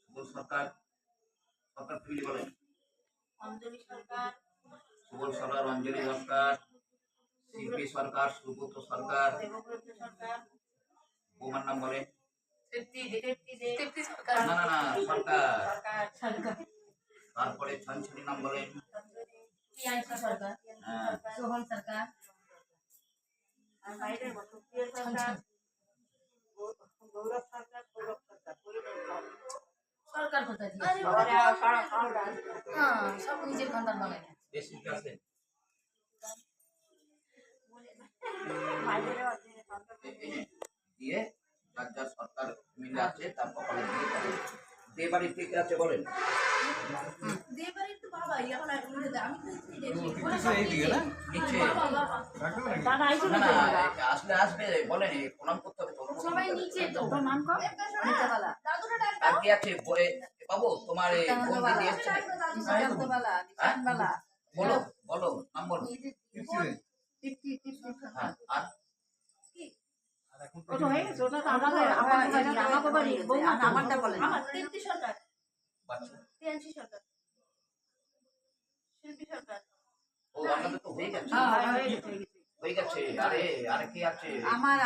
সুবল সরকার, সরকার family বলেন। অঞ্জলি সরকার, সুবল সরকার, অঞ্জলি সরকার, শিল্পী সরকার, সুব্রত সরকার, দেবব্রত সরকার, বৌমার নাম বলেন। তৃপ্তি সরকার, না না না সরকার। সরকার, তারপরে ছানছানি নাম বলেন। প্রিয়াংশু সরকার, হ্যাঁ, সোহম সরকার, আর বাইরের সুপ্রিয়া সরকার, গৌরব সরকার, সৌরভ সরকার, সরকার কোথায় দিয়েছে? হ্যাঁ, সব নিজের সন্তান বানায়। বেশি কি আছে? দিয়ে যার যার সরকার মিলে আছে তার কপালে দিয়ে দেবে। দিয়ে বাড়ির কে কে আছে বলেন। দেবাড়ির তো বাবা এখন আর উনি আমি নিচে না না আসলে আসবে বলেন, প্রণাম করতে হবে তো। সবাই নিচে তো তোর নাম কর নিতাবালা আর কি আছে বাবু তোমার এই বোন দিদি এসছে নিতাবালা নিতাবালা বলো বলো নাম বলো। হ্যাঁ আর ওটা হয়ে গেছে, ওটা তো আমাদের আমাকে বাড়ি আমারটা বলেন। আমার তৃপ্তি সরকার, বাচ্চা প্রিয়াংশু সরকার, শিল্পী সরকার। ও আমাদের তো হয়ে গেছে। হ্যাঁ হয়ে গেছে হয়ে গেছে। আরে আরে কি আছে? আমার